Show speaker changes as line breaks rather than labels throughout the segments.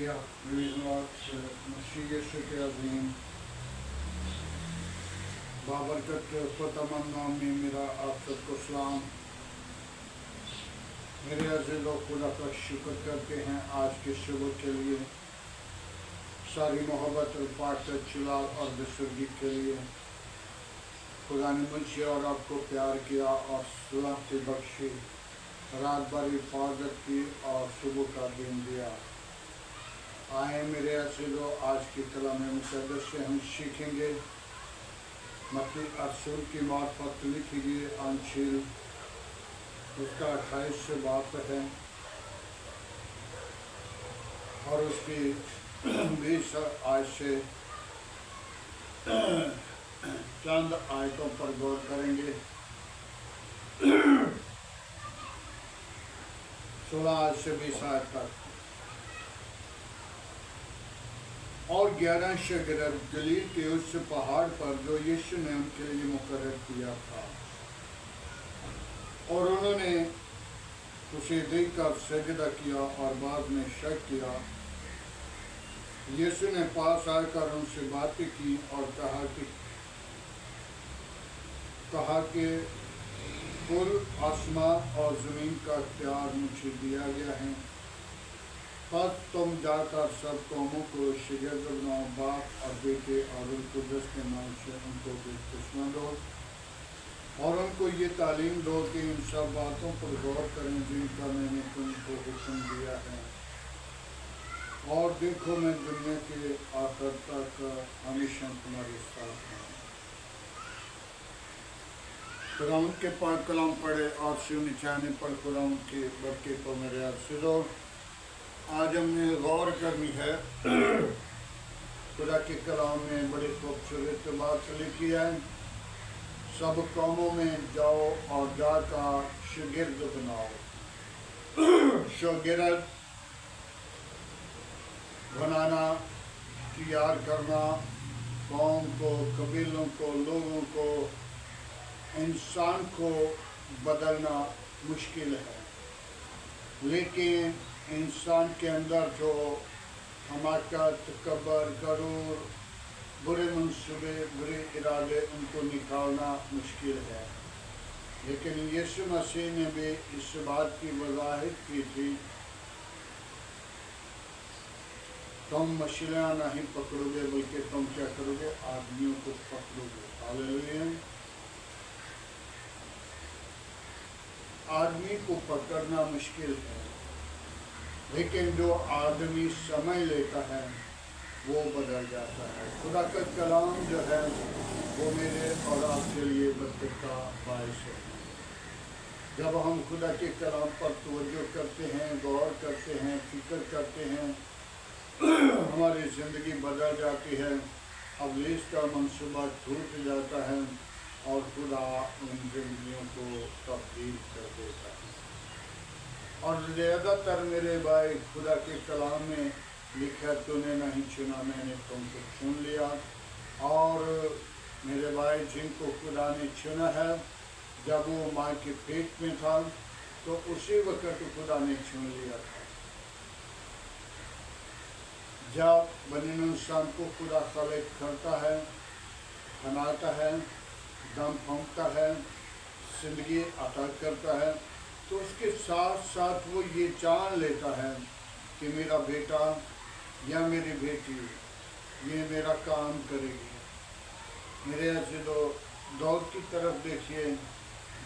مسیح یسوع کے عظیم بابرکت خداوند نام میں میرا آپ سب کو سلام۔ میرے عزیز لوگ خدا کا شکر کرتے ہیں آج کے صبح کے لیے، ساری محبت الفاظ چلال اور بزرگی کے لیے۔ خدا نے مجھ سے اور آپ کو پیار کیا اور سلامتی بخشی، رات بھر حفاظت کی اور صبح کا دن دیا۔ آئیں میرے عزیزو، آج کی کلام مقدس سے ہم سیکھیں گے متی رسول کی معرفت لکھی گئی انجیل، اس کا 28 باب ہے اور اس کی 20 آیت سے چند آیتوں پر غور کریں گے۔ 16 آیت سے 20 آیت تک۔ اور 11 شاگرد گلیل کے اس پہاڑ پر جو یسوع نے ان کے لیے مقرر کیا تھا، اور انہوں نے اسے دیکھ کر سجدہ کیا اور بعد میں شک کیا۔ یسوع نے پاس آ کر ان سے باتیں کی اور کہا کہ کل آسمان اور زمین کا اختیار مجھے دیا گیا ہے، پس تم جا کر سب قوموں کو شاگرد بناؤ، باپ اور بیٹے اور روح القدس کے نام سے ان کو بپتسمہ دو، اور ان کو یہ تعلیم دو کہ ان سب باتوں پر غور کریں جن کا میں نے تم کو حکم دیا ہے، اور دیکھو میں دنیا کے آخر تک ہمیشہ تمہارے ساتھ ہوں۔ خداوند کے پاک کلام پڑھے اور سیونی چاہنے پر خداوند کی برکت کو میرے عزیزو۔ آج ہم نے غور کرنی ہے خدا کے کلام میں بڑی خوبصورت بات لکھی ہے، سب قوموں میں جاؤ اور جا کر شاگرد بناؤ۔ شاگرد بنانا، تیار کرنا، قوم کو، قبیلوں کو، لوگوں کو، انسان کو بدلنا مشکل ہے، لیکن انسان کے اندر جو حماقت، تکبر، غرور، برے منصوبے، برے ارادے، ان کو نکالنا مشکل ہے۔ لیکن یسوع مسیح نے بھی اس بات کی وضاحت کی تھی، تم مچھلیاں نہیں پکڑو گے بلکہ تم کیا کرو گے؟ آدمیوں کو پکڑو گے۔ ہاللیلویا۔ آدمی کو پکڑنا مشکل ہے، لیکن جو آدمی سمجھ لیتا ہے وہ بدل جاتا ہے۔ خدا کا کلام جو ہے وہ میرے اور آپ کے لیے برکت کا باعث ہے۔ جب ہم خدا کے کلام پر توجہ کرتے ہیں، غور کرتے ہیں، فکر کرتے ہیں، ہماری زندگی بدل جاتی ہے، ابلیس کا منصوبہ ٹوٹ جاتا ہے اور خدا ان زندگیوں کو تبدیل کر دیتا ہے۔ اور زیادہ تر میرے بھائی، خدا کے کلام میں لکھا تو نے نہیں چنا، میں نے تم کو چن لیا۔ اور میرے بھائی، جن کو خدا نے چنا ہے، جب وہ ماں کے پیٹ میں تھا تو اسی وقت خدا نے چن لیا تھا۔ جب بنی انسان کو خدا خلق کرتا ہے، بناتا ہے، دم پھونکتا ہے، زندگی عطا کرتا ہے، تو اس کے ساتھ ساتھ وہ یہ جان لیتا ہے کہ میرا بیٹا یا میری بیٹی یہ میرا کام کرے گی۔ میرے عزیزو، داؤد کی طرف دیکھیے،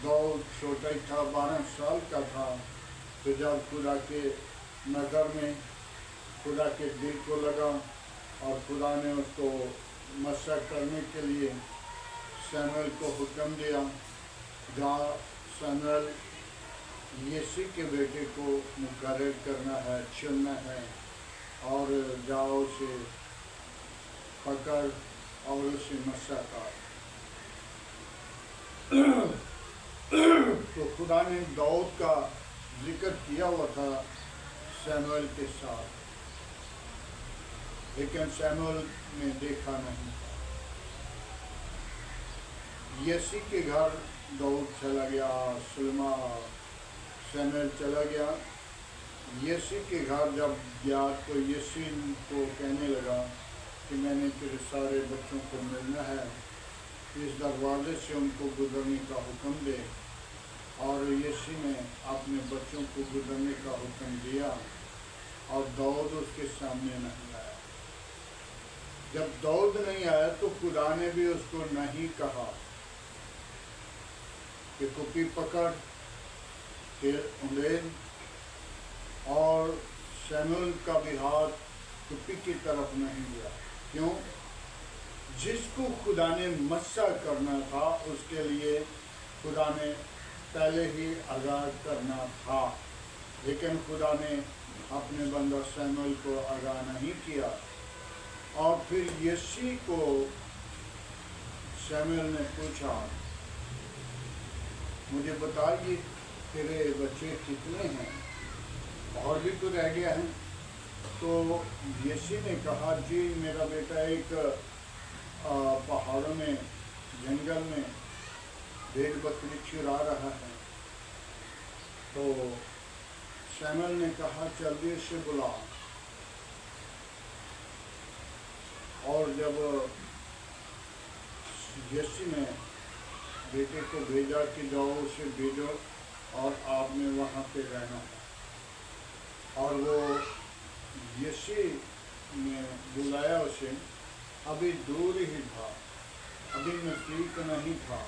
داؤد چھوٹا ہی تھا، 12 سال کا تھا، تو جب خدا کے نظر میں، خدا کے دل کو لگا اور خدا نے اس کو مسح کرنے کے لیے سموئیل کو حکم دیا، جہاں سموئیل یسی کے بیٹے کو مقرر کرنا ہے، چننا ہے، اور جاؤ اسے پکڑ اور اسے مسح کر۔ تو خدا نے داؤد کا ذکر کیا ہوا تھا سموئیل کے ساتھ، لیکن سموئیل نے دیکھا نہیں تھا۔ یسی کے گھر داؤد چلا گیا، سلمہ سموئیل چلا گیا، यीशु के घर जब गया तो यीशु को कहने लगा कि मैंने तेरे सारे बच्चों को मिलना है, इस दरवाजे से उनको गुजरने का हुक्म दे। और यीशु ने अपने बच्चों को गुजरने का हुक्म दिया और दाऊद उसके सामने नहीं आया। जब दाऊद नहीं आया तो खुदा ने भी उसको नहीं कहा कि कुप्पी पकड़ के उंडेल, और शमूएल का भी हाथ कुप्पी की तरफ नहीं गया। क्यों? जिसको खुदा ने मस्सा करना था उसके लिए खुदा ने पहले ही आगाह करना था, लेकिन खुदा ने अपने बंदा शमूएल को आगाह नहीं किया। और फिर यीशु को शमूएल ने पूछा, मुझे बताइए तेरे बच्चे कितने हैं, और भी तो रह गया है? तो यीशु ने कहा, जी मेरा बेटा एक पहाड़ों में जंगल में भेड़ बकरी चुरा रहा है। तो शमूएल ने कहा, जल्दी से बुला। और जब यीशु ने बेटे को भेजा कि जाओ उसे भेजो और आपने वहाँ पे रहना है, और वो यीशु ने बुलाया उसे। अभी दूर ही था, अभी नज़दीक नहीं था,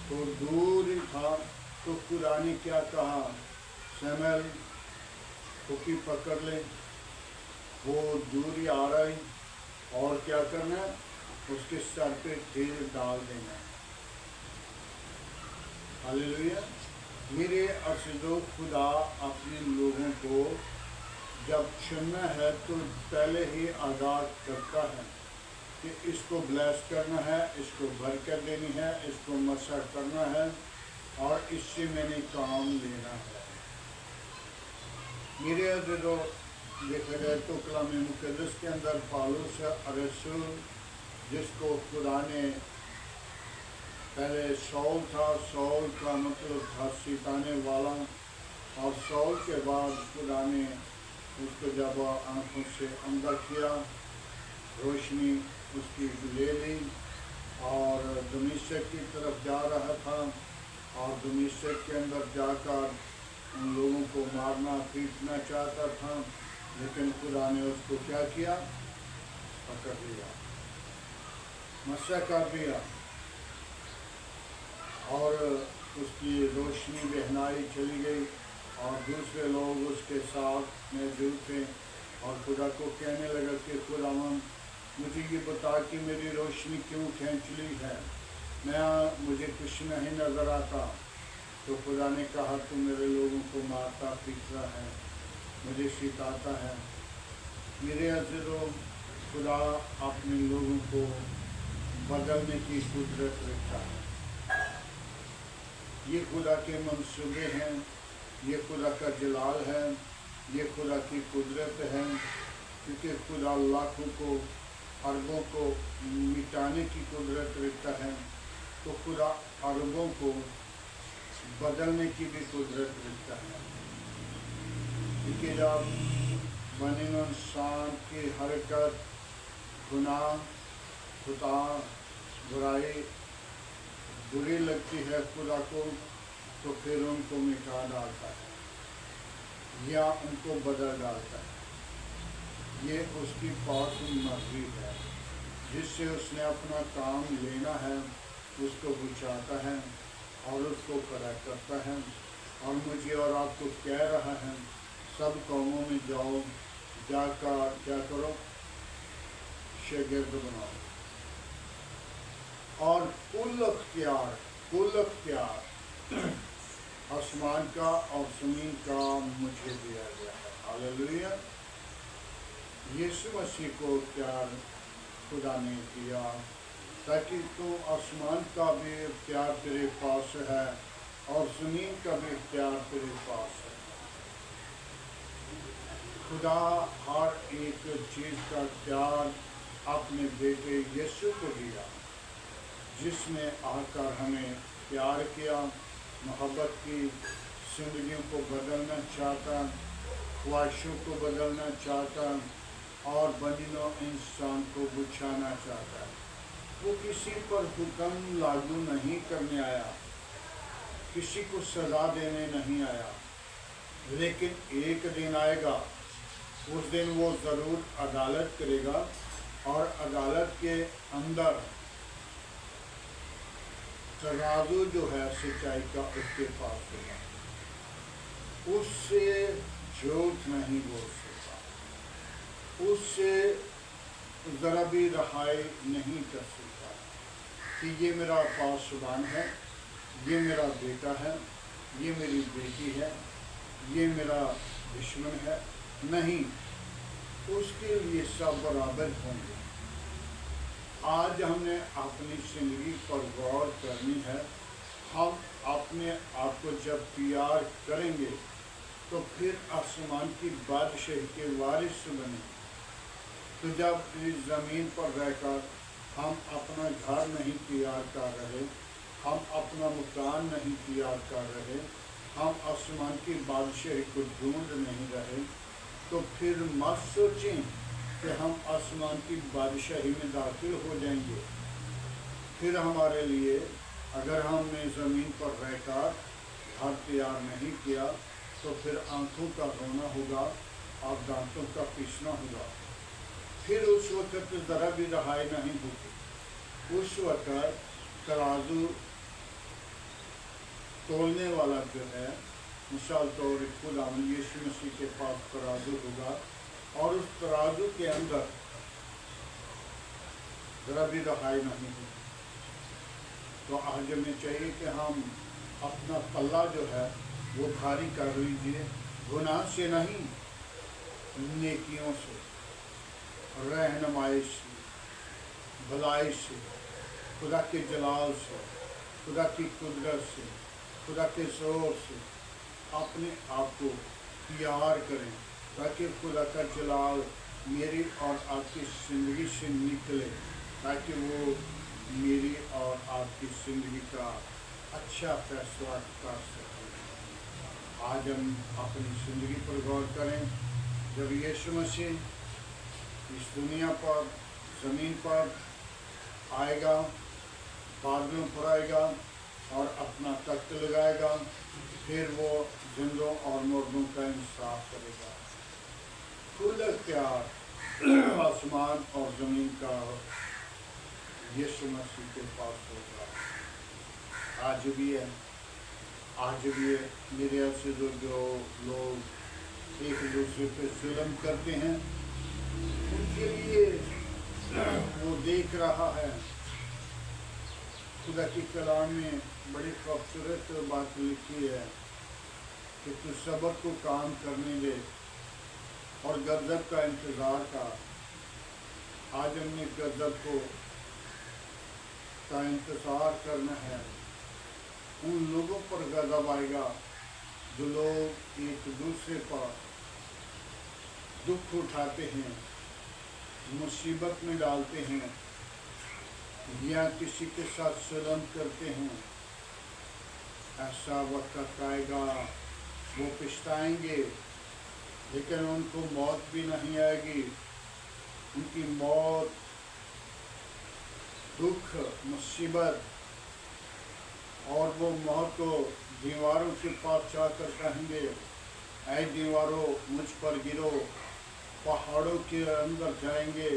तो दूर ही था। तो खुदा ने क्या कहा, शमूएल कुप्पी पकड़ ले। वो दूर ही आ रहा है, और क्या करना है, उसके सर पे तेल डाल देना है। हालेलुया। मेरे अज़ीज़ों, खुदा अपने लोगों को जब चुनना है तो पहले ही आगाह करता है कि इसको ब्लेस करना है, इसको बरकत देनी है, इसको मसा करना है, और इससे मैंने काम लेना है। मेरे अज़ीज़ों, देखा जाए तो कलाम मुक़द्दस के अंदर पौलुस रसूल, जिसको खुदा ने पहले सौल था, सौल का मतलब था सिताने वाला, और सौल के बाद खुदा ने उसको जब आँखों से अंदर किया, रोशनी उसकी ले ली, और दमिश्क की तरफ जा रहा था, और दमिश्क के अंदर जाकर उन लोगों को मारना पीटना चाहता था, लेकिन खुदा ने उसको क्या किया, पकड़ लिया, मस्सा कर दिया, और उसकी रोशनी बहनाई चली गई, और दूसरे लोग उसके साथ मौजूद थे। और खुदा को कहने लगा कि खुदावन, मुझे ये बता कि मेरी रोशनी क्यों खींच ली है, मुझे कुछ नहीं नज़र आता। तो खुदा ने कहा, तू मेरे लोगों को मारता पीटता है, मुझे सिखाता है। मेरे अज़ीज़ों, खुदा अपने लोगों को बदलने की कुदरत रखता है। ये खुदा के मंसूबे हैं, ये खुदा का जलाल है, ये खुदा की कुदरत है, क्योंकि खुदा लाखों को, अरबों को मिटाने की कुदरत रखता है, तो खुदा अरबों को बदलने की भी कुदरत रखता है। क्योंकि जब बने इंसान की हरकत, गुनाह, खुदा, बुराई बुरी लगती है खुदा को, तो फिर उनको मिटा डालता है या उनको बदल डालता है। ये उसकी पाक मर्जी है, जिससे उसने अपना काम लेना है उसको बुझाता है और उसको खड़ा करता है। और मुझे और आपको कह रहा है, सब कौमों में जाओ, जाकर क्या करो, शागिर्द बनाओ, और कुल अख्तियार आसमान का और ज़मीन का मुझे दिया गया है। हालेलुया। यीशु मसीह को इख्तियार खुदा ने दिया, ताकि तो आसमान का भी इख्तियार तेरे पास है और ज़मीन का भी इख्तियार तेरे पास है। खुदा हर एक चीज़ का इख्तियार अपने बेटे यीशु को दिया, जिसने आकर हमें प्यार किया, मोहब्बत की, ज़िंदगियों को बदलना चाहता, ख्वाहिशों को बदलना चाहता और बनी नौ इंसान को बुझाना चाहता है। वो किसी पर हुक्म लागू नहीं करने आया, किसी को सजा देने नहीं आया, लेकिन एक दिन आएगा, उस दिन वो ज़रूर अदालत करेगा और अदालत के अंदर तराजू जो है सच्चाई का उसके पास होगा, उससे झूठ नहीं बोल सकता, उससे ज़रा भी रहाई नहीं कर सकता कि ये मेरा पासबान है, ये मेरा बेटा है, ये मेरी बेटी है, ये मेरा दुश्मन है। नहीं, उसके लिए सब बराबर होंगे। आज हमने अपनी ज़िंदगी पर गौर करनी है। हम अपने आप को जब तैयार करेंगे तो फिर आसमान की बादशाही के वारिस बने। तो जब इस ज़मीन पर रहकर हम अपना घर नहीं तैयार कर रहे, हम अपना मकान नहीं तैयार कर रहे, हम आसमान की बादशाही को ढूंढ नहीं रहे, तो फिर मत सोचें कि हम आसमान की बादशाही में दाखिल हो जाएंगे। फिर हमारे लिए अगर हमने ज़मीन पर रहकर घर तैयार नहीं किया तो फिर आंखों का रोना होगा और दांतों का पीसना होगा। फिर उस वक़्त ज़रा भी रहाई नहीं होगी। उस वक़्त तराजू तोलने वाला जो है, मिसाल तौर पर खुदावंद यीशु मसीह के पास तराजू होगा और उस तराजू के अंदर ज़रा भी रहाई नहीं होगी। तो आज हमें चाहिए कि हम अपना पल्ला जो है वो भारी कर लीजिए, गुनाह से नहीं, नेकियों से, रहनुमाई से, भलाई से, खुदा के जलाल से, खुदा की कुदरत से, खुदा के ज़ोर से अपने आप को तैयार करें ताकि खुदा का जलाल मेरी और आपकी ज़िंदगी से निकले, ताकि वो मेरी और आपकी ज़िंदगी का अच्छा फैसला कर सकें। आज हम अपनी ज़िंदगी पर गौर करें। जब यीशु मसीह इस दुनिया पर, ज़मीन पर आएगा, बादलों पर आएगा और अपना तख्त लगाएगा, फिर वो जिंदों और मुर्दों का इंसाफ करेगा। कुल इख्तियार आसमान और ज़मीन का यीशु मसीह के पास होगा। आज भी है मेरे ऐसे जो लोग एक दूसरे पे जुल्म करते हैं, उनके लिए वो देख रहा है। खुदा की कलाम में बड़ी खूबसूरत बात लिखी है कि तू सब्र को काम करने दे और गज़ब का इंतज़ार कर। आज हमने गज़ब का इंतज़ार करना है। उन लोगों पर गज़ब आएगा जो लोग एक दूसरे पर दुख उठाते हैं, मुसीबत में डालते हैं या किसी के साथ जुल्म करते हैं। ऐसा वक्त आएगा वो पछताएंगे, लेकिन उनको मौत भी नहीं आएगी। उनकी मौत, दुख, मुसीबत और वो मौत को दीवारों के पास जाकर कहेंगे, ऐ दीवारों मुझ पर गिरो। पहाड़ों के अंदर जाएंगे,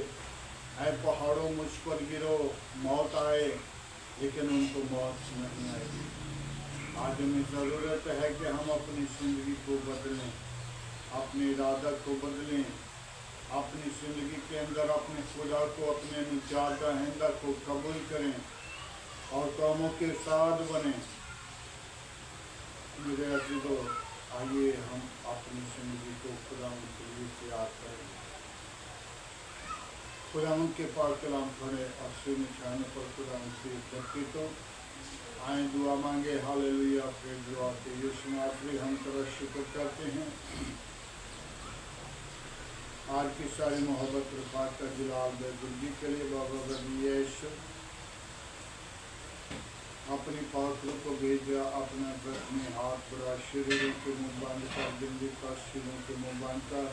ऐ पहाड़ों मुझ पर गिरो। मौत आए लेकिन उनको मौत नहीं आएगी। आज हमें ज़रूरत है कि हम अपनी ज़िंदगी को बदलें, अपने इरादा को बदलें, अपनी ज़िंदगी के अंदर अपने खुदा को, अपने निजात दहिंदा को कबूल करें और कौमों के साथ बने। मेरे अज़ीज़ों, आइए हम अपनी ज़िंदगी को खुदा के लिए तैयार करें। खुदा के पाक कलाम पढ़े और सिर निशाने पर खुदा से भक्ति तो आए दुआ मांगे। हालेलुया। फिर दुआ के यीशु आखिरी हम तेरा शुक्र करते हैं। आज की सारी मोहब्बत रफ़ात का जलाल बेजुल्दी के लिए बाबा यीशु अपनी पात्रों को भेजा, अपने अपने हाथ बढ़ा, शरीरों के मुंह बंद कर, दिल्ली का शिरों के मुंह बंद कर,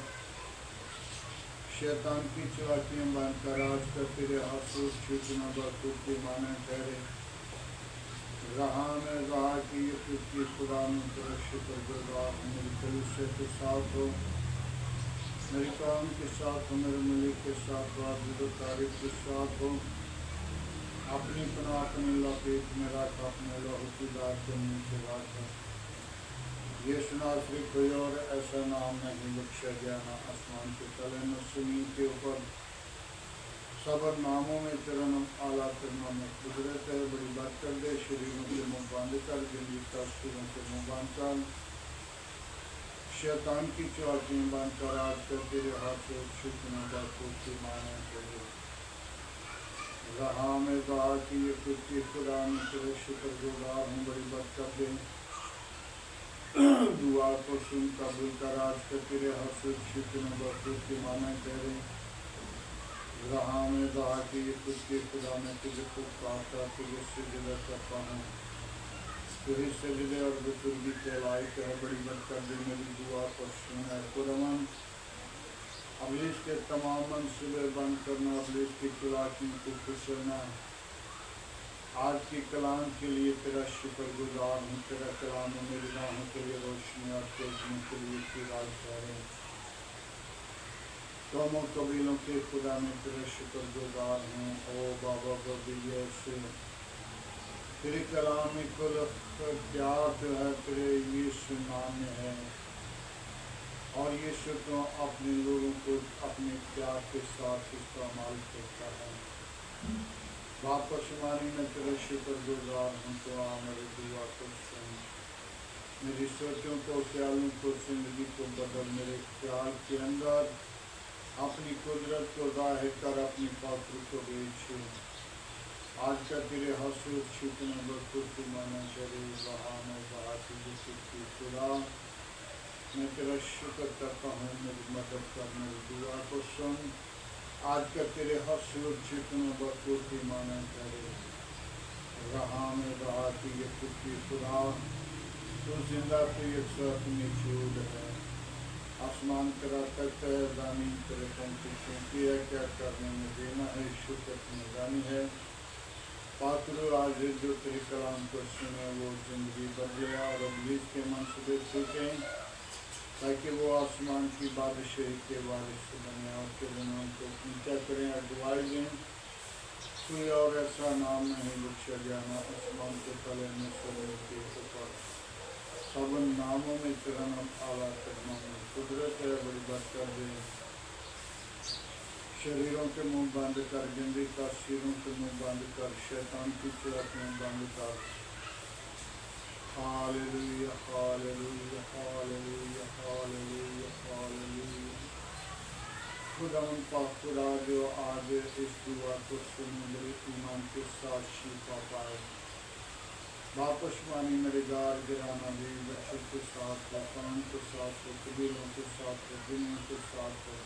शैतान की चालाकियां बंद कर, आज का तेरे हसूद छूटना बखूबी माने ठहरे। रहा में रहा कि ये पृथ्वी खुदा में तेरा शुक्रगुजार हूँ, मेरी कलीसिया के साथ हो, मेरी काम के साथ हो, मेरे मलिक के साथ हो, तारीफ के साथ हो। अपनी पनाह अपनी लपेट में रख, अपने लहू की दाद को नीचे रख। यीशु नासरी कोई और ऐसा नाम नहीं बख्शा गया ना आसमान के तले न जमीन के ऊपर, सब नामों में तेरा नाम आला करना में कुदरत है। बड़ी बात कर दे, शरीरों के मुँह बंद कर, जिंदगी तस्वीरों के मुँह बंद कर, शैतान की चालाकियां बंद कर, आज का तेरे हाथ से छुटना बखूबी माने ठहरे। रहा में कहा कि ये पृथ्वी खुदा में तेरे शुक्रगुजार हूँ, बड़ी बात कर दे, दुआ को सुन कबूल कर, आज का तेरे हाथ से छुटना बखूबी माने ठहरे। रहा में कहा कि ये पृथ्वी खुदा में तुझे पुकारता, तुझे सजदा करता हूँ, तुझे सजदे और बुजुर्गी के लायक है। बड़ी बात कर दे, मेरी दुआ को सुन है खुदावन। अबलीस के तमाम मंसूबे बंद करना, अबलीस की चालाकी को कुचलना। आज की कलाम के लिए तेरा शुक्रगुजार हूँ, तेरा कलाम मेरी राहों के लिए रोशनी और तेजने के लिए चिराग ठहरे। कौमों कबीलों के खुदा में तेरे शुक्रगुजार हूँ। ओ बाबा बबिया से तेरे कलाम में कुल प्यार जो है तेरे यीशु नाम में है, और यीशु तो अपने लोगों को अपने प्यार के साथ इस्तेमाल करता है। वापस हमारी में तेरे शुक्रगुजार हूँ, तो आ मेरी दुआ को सुन, मेरी सोचों को ख्यालों को जिंदगी को बदल, मेरे ख्याल के अंदर अपनी कुदरत को जाहिर कर, अपनी पात्र को बेच। आज का तेरे हसूद छूटने बखूबी माना करे। रहा में कहा कि खुदा मैं तेरा शुक्र करता हूँ, मेरी मदद कर, मेरी दुआ को सुन, आज का तेरे हसूद छूटने बखूबी माना करे। रहा में कहा कि ये पृथ्वी खुदा तू जिंदा तो एक साथ निचूड़ है, आसमान तेरा तख्त है, ज़मीन तेरे पंखी चौंकी है, क्या करने में देना है, शुक्र में जानी है। पात्रो आज जो तेरे कलाम को सुने वो जिंदगी बदले और अबलीस के मंसूबे टूटें, ताकि वो आसमान की बादशाही के वारिस बने और तेरे नाम को ऊंचा करें, अगुवाई दें। कोई और ऐसा नाम नहीं बख्शा गया ना आसमान के तले में जमीन के ऊपर, सब नामों में तेरा नाम आला करना में कुदरत है। बड़ी बात कर दे, शरीरों के मुंह बंद कर, जिंदगी का सिरों के मुंह बंद कर, शैतान की चालाकियां बंद कर। Hallelujah hallelujah hallelujah hallelujah hallelujah. खुदा उन पाक खुदा जो आज इस दुआ को सुने, मेरे ईमान के साथ शिफा पाए। वापस मानी मेरे गार गिराना भी, बच्चों के साथ हो, काम के साथ हो, कबीलों के साथ हो, दुनिया के साथ हो।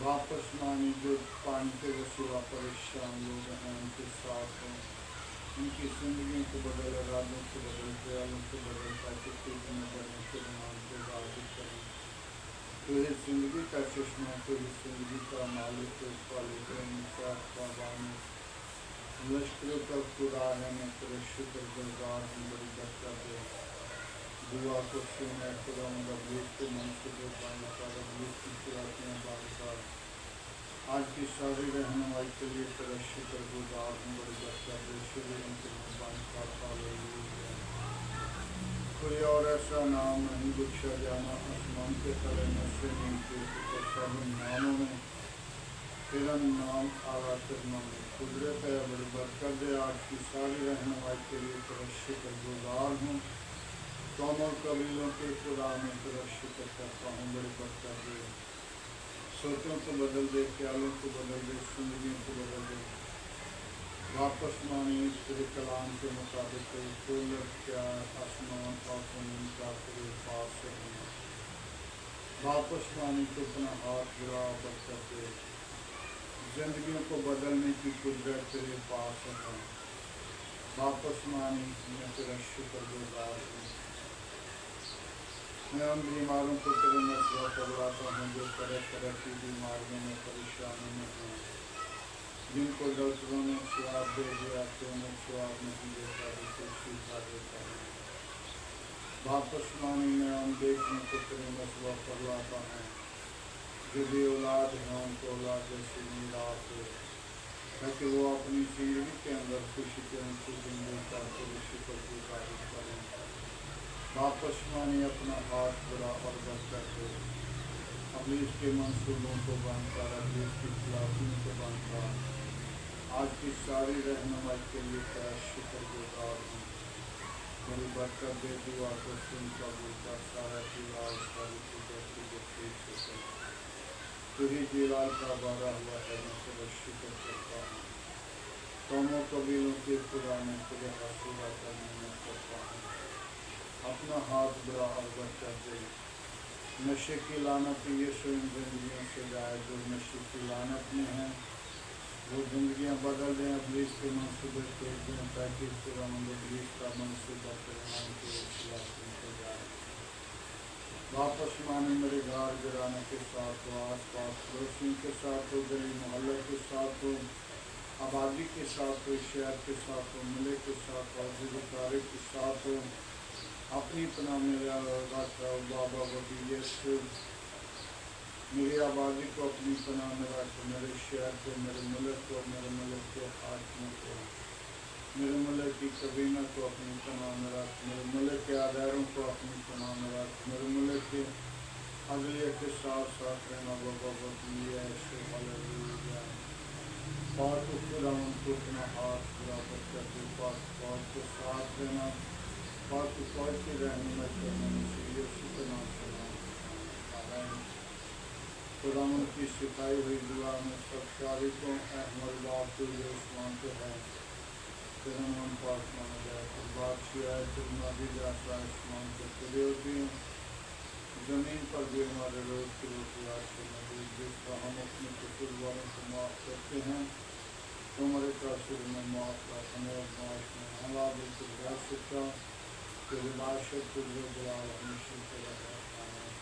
वापस मानी जो पानी के सिवा परेशान लोग हैं उनके साथ हो, उनकी जिंदगी को बदल, रातों को बदल, ख्यालों को बदल, ताकि तेज में बढ़ने के नाम को वाजिब करें। तो ये जिंदगी का चश्मा, तो ये जिंदगी का मालिक, तो खालिक इंसाफ का बानी, लश्करों का खुदा है, मैं तेरे शुक्रगुजार हूँ। बड़ी बरकत दे, दुआ को सुने खुदा, अबलीस के मंसूबे बंद कर, अबलीस की चालाकियां बंद कर। आज की सारी रहनुमाई के लिए तेरा शुक्रगुजार हूँ। बड़ी बरकत दे, शरीरों के बंद कर। हालेलुया। कोई और ऐसा नाम नहीं बख्शा जाना आसमान के तले में जमीन के ऊपर, सब नामों में तेरा नाम आला करना में कुदरत है। बड़ी बरकत दे, आज की सारी रहनुमाई के लिए तेरा शुक्रगुजार हूँ। कौमों कबीलों के खुदा में तेरा शुक्र करता हूँ। बड़ी बरकत दे, सोचों को बदल दे, ख्यालों को बदल दे, जिंदगी को बदल दे। वापस मानी तेरे कलाम के मुताबिक कुल प्यार आसमान और ज़मीन का तेरे पास से होना। वापस मानी तो अपना हाथ गिरा, बरकत दे, जिंदगियों को बदलने की कुदरत तेरे पास है। واپس مانی میں تیرا شکر گزار ہوں. میں ان بیماروں کو تیرے مسئلہ کرواتا ہوں جو طرح طرح کی بیماریوں میں پریشانی میں ہیں، جن کو ڈاکٹروں نے جواب دے دیا تو انہیں جواب نہیں دیتا جسے شفا دیتا ہے. واپس مانی میں ان بیٹیوں کو تیرے مسئلہ کرواتا ہوں جو بھی اولاد ہیں ان کو اولاد جیسی میراث ہو، تاکہ وہ اپنی زندگی کے اندر خوشی کے انچی زندگی کا تیرے شکر گزاری کریں. واپس مانی اپنا ہاتھ بڑا اور برکت دے، ابلیس کے منصوبوں کو بند کر، ابلیس کی چلاکیوں کو بند کر. آج کی ساری رہنمائی کے لیے تیرا شکر گزار ہوں. میری برکت دے، دعا کو سن قبول کر، سارا جلال ساری چیزیں تجھے ٹھیک سے چل. تو ہی جلال کا بارہ ہوا ہے، میں تیرا شکر کرتا ہوں. قوموں قبیلوں کے خدا میں تجھے حسودہ کرنے میں کرتا ہوں. اپنا ہاتھ بڑا اور برکت دے. نشے کی لعنت یسوع ان زندگیوں سے جائے جو نشے کی لعنت میں ہیں، وہ زندگیاں بدل دیں، ابلیس کے منصوبے توڑ دیں، تاکہ خداوند ابلیس کا منصوبہ فرعون کے وسیلہ سے ہو جائے. واپس مانی میرے گھر گرانے کے ساتھ ہو، آس پاس پڑوسیوں کے ساتھ ہو، گلی محلے کے ساتھ ہو، آبادی کے ساتھ ہو، شہر کے ساتھ ہو، ملک کے ساتھ ہو، ادارے کے ساتھ ہو. اپنی پناہ میں رکھ بابا ببی یسوع، میری آبادی کو اپنی پناہ میں رکھ، میرے شہر کو، میرے ملک کو، میرے ملک کے حاکموں کو، میرے ملک کی کابینہ کو اپنی پناہ میں رکھ، میرے ملک کے اداروں کو اپنی پناہ میں رکھ، میرے ملک کے عدلیہ کے ساتھ ساتھ رہنا بابا ببی یسوع. ہلیلویا. پاک خداوند کو اپنا ہاتھ برابر کر دے، پاک کو ساتھ رہنا، پاک کی رہنمائی کرنے میں سے یسوع کے نام سے آمین. خداوند کی سکھائی ہوئی دعا میں سب شارکوں احمد باپ تو جو عثمان کے ہے تیرا نام پاک مانا جائے. بادشاہ تیرنا بھی جاتا عثمان کے کھڑے ہوتی ہیں، زمین پر بھی ہمارے روز کی روٹی آج سے نبی، جس کا ہم اپنے قصور والوں کو معاف کرتے ہیں تو ہمارے تاثر میں معاف کر، ہمیں ازمائش میں ہمارا بالکل غیر سکتا تیری بادشاہ تجھے جلال ہمیشہ تیرا ہے. آمین.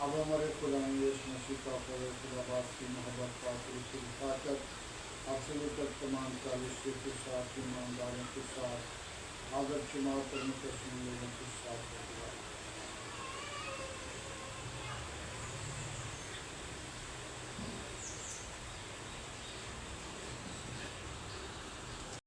اب ہمارے خدا یسوع مسیح کا فضل، خدا باپ کی محبت، پاک روح کی طاقت، اصلیت تمام چالیسوں کے ساتھ، ایمانداروں کے ساتھ، حاضر جماعت اور متسلیم لوگوں کے ساتھ ہوگا.